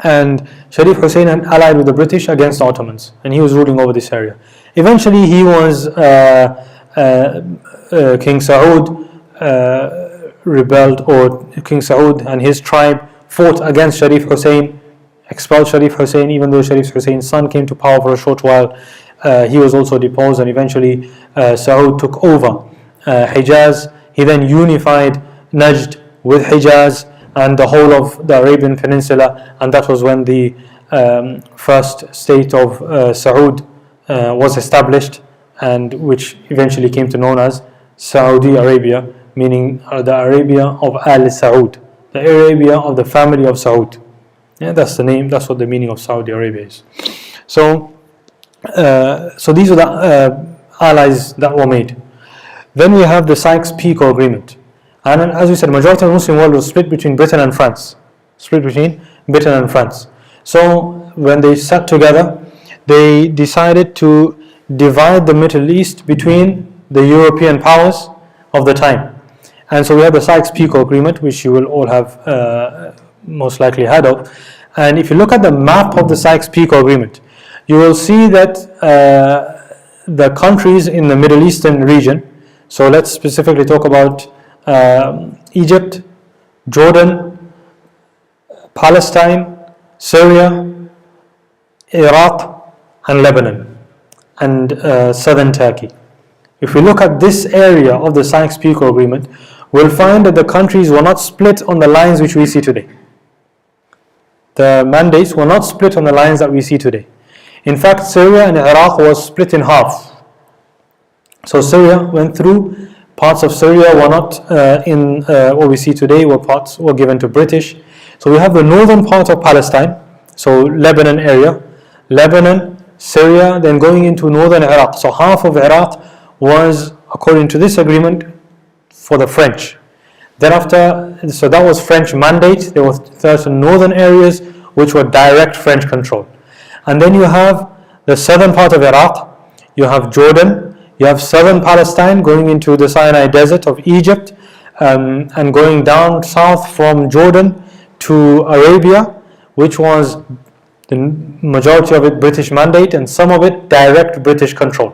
And Sharif Hussein had allied with the British against the Ottomans, and he was ruling over this area. Eventually he was King Saud rebelled, or King Saud and his tribe fought against Sharif Hussein, expelled Sharif Hussein. Even though Sharif Hussein's son came to power for a short while, he was also deposed, and eventually Saud took over Hijaz. He then unified Najd with Hijaz and the whole of the Arabian Peninsula, and that was when the first state of Saud was established, and which eventually came to known as Saudi Arabia, meaning the Arabia of Al Saud, the Arabia of the family of Saud. Yeah, that's the name. That's what the meaning of Saudi Arabia is. So these are the allies that were made. Then we have the Sykes-Picot Agreement, and as we said, majority of the Muslim world was split between Britain and France. So when they sat together, they decided to divide the Middle East between the European powers of the time. And so we have the Sykes-Picot Agreement, which you will all have most likely heard of. And if you look at the map of the Sykes-Picot Agreement, you will see that the countries in the Middle Eastern region, so let's specifically talk about Egypt, Jordan, Palestine, Syria, Iraq, and Lebanon, and southern Turkey. If we look at this area of the Sykes-Picot Agreement, we'll find that the countries were not split on the lines which we see today. The mandates were not split on the lines that we see today. In fact, Syria and Iraq was split in half. So Syria went through, parts of Syria were not in what we see today, parts were given to British. So we have the northern part of Palestine, so Lebanon area, Lebanon, Syria, then going into northern Iraq. So half of Iraq was, according to this agreement, for the French. Thereafter, so that was French mandate. There were certain northern areas which were direct French control. And then you have the southern part of Iraq, you have Jordan, you have southern Palestine going into the Sinai Desert of Egypt, and going down south from Jordan to Arabia, which was the majority of it British mandate and some of it direct British control.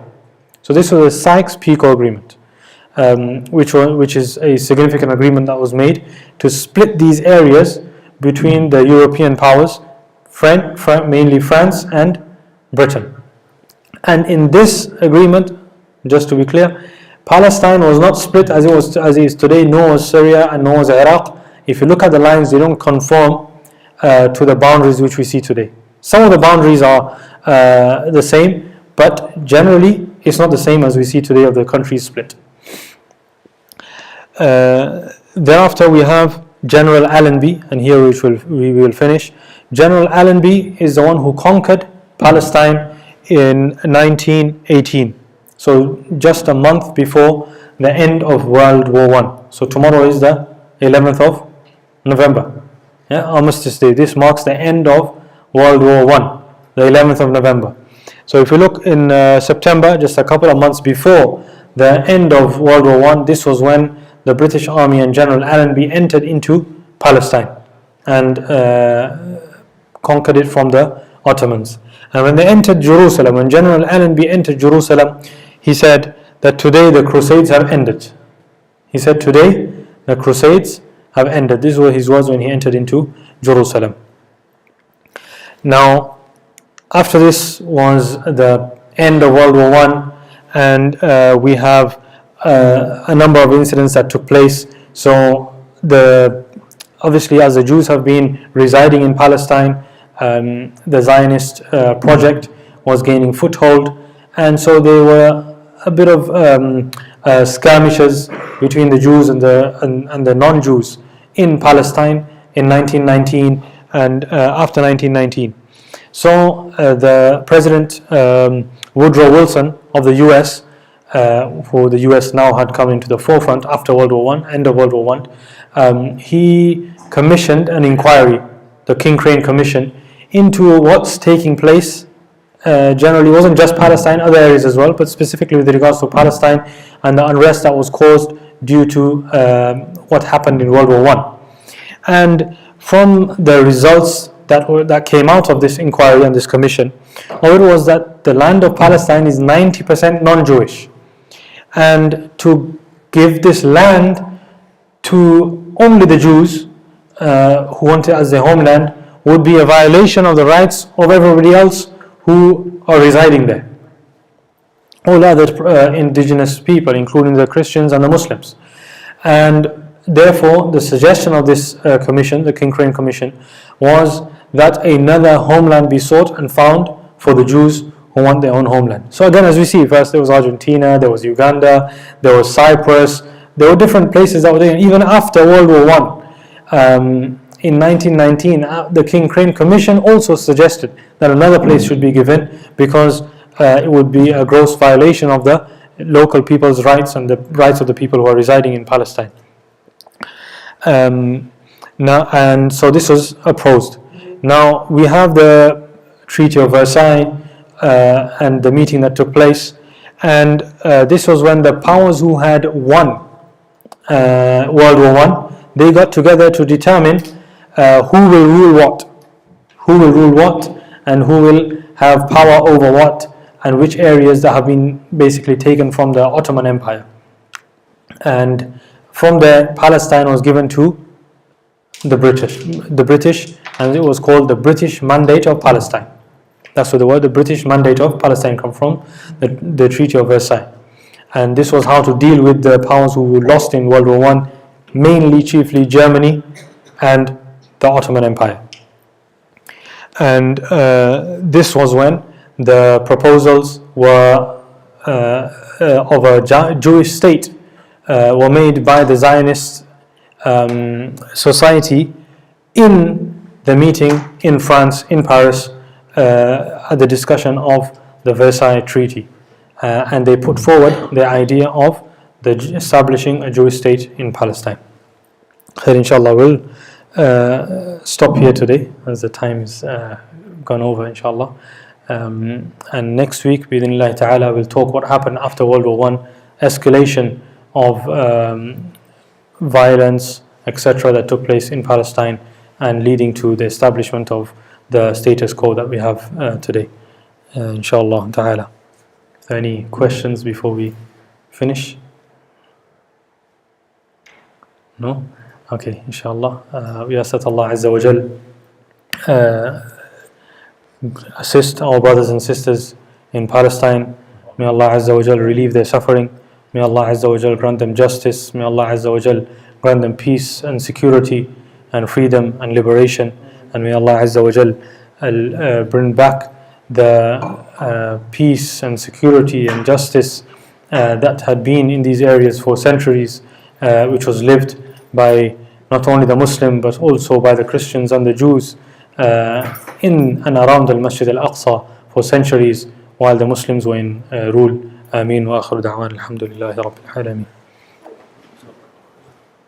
So this was a Sykes-Picot Agreement, which is a significant agreement that was made to split these areas between the European powers, mainly France and Britain. And in this agreement, just to be clear, Palestine was not split as it is today, nor was Syria and nor was Iraq. If you look at the lines, they don't conform to the boundaries which we see today. Some of the boundaries are the same, but generally it's not the same as we see today of the countries split. Thereafter we have General Allenby, and here we will finish. General Allenby is the one who conquered Palestine in 1918. So just a month before the end of World War I. So tomorrow is the 11th of November. Armistice Day. This marks the end of World War I, the 11th of November. So if you look in September, just a couple of months before the end of World War I, this was when the British Army and General Allenby entered into Palestine and conquered it from the Ottomans. And when they entered Jerusalem, when General Allenby entered Jerusalem, he said that today the Crusades have ended. He said today the Crusades have ended. These were his words when he entered into Jerusalem. Now, after this was the end of World War I, and we have a number of incidents that took place. So obviously as the Jews have been residing in Palestine, the Zionist project was gaining foothold, and so there were a bit of skirmishes between the Jews and the non-Jews in Palestine in 1919 and after 1919. So the President Woodrow Wilson of the US, who the US now had come into the forefront after World War I, end of World War I, he commissioned an inquiry, the King Crane Commission, into what's taking place. Generally, it wasn't just Palestine, other areas as well, but specifically with regards to Palestine and the unrest that was caused due to what happened in World War I. And from the results that came out of this inquiry and this commission, it was that the land of Palestine is 90% non-Jewish. And to give this land to only the Jews who want it as their homeland would be a violation of the rights of everybody else who are residing there. All other indigenous people, including the Christians and the Muslims. And therefore, the suggestion of this commission, the King Crane Commission, was that another homeland be sought and found for the Jews who want their own homeland. So again, as we see, first there was Argentina, there was Uganda, there was Cyprus, there were different places that were there. Even after World War I, in 1919, the King Crane Commission also suggested that another place should be given because it would be a gross violation of the local people's rights and the rights of the people who are residing in Palestine. And so this was opposed. Now we have the Treaty of Versailles and the meeting that took place, and this was when the powers who had won World War One, they got together to determine who will rule what, and who will have power over what, and which areas that have been basically taken from the Ottoman Empire. And from there, Palestine was given to the British, and it was called the British Mandate of Palestine. That's where the word the British Mandate of Palestine come from, the Treaty of Versailles. And this was how to deal with the powers who were lost in World War One, mainly, chiefly Germany and the Ottoman Empire. And this was when the proposals were of a Jewish state were made by the Zionist society in the meeting in France, in Paris, at the discussion of the Versailles Treaty. And they put forward the idea of establishing a Jewish state in Palestine. Inshallah, we'll stop here today as the time is gone over, inshallah. And next week, bi'idhnillahi ta'ala, we'll talk what happened after World War I, escalation of violence, etc., that took place in Palestine, and leading to the establishment of the status quo that we have today, inshallah ta'ala. Any questions before we finish? No? Okay, inshallah. We ask that Allah Azza wa Jal assist our brothers and sisters in Palestine. May Allah Azza wa Jal relieve their suffering. May Allah Azza wa Jal grant them justice. May Allah Azza wa Jal grant them peace and security and freedom and liberation. And may Allah Azza wa Jal bring back the peace and security and justice that had been in these areas for centuries, which was lived by not only the Muslim but also by the Christians and the Jews in and around al-Masjid al-Aqsa for centuries while the Muslims were in rule. Ameen wa akhiru da'wan alhamdulillahi rabbil alamin.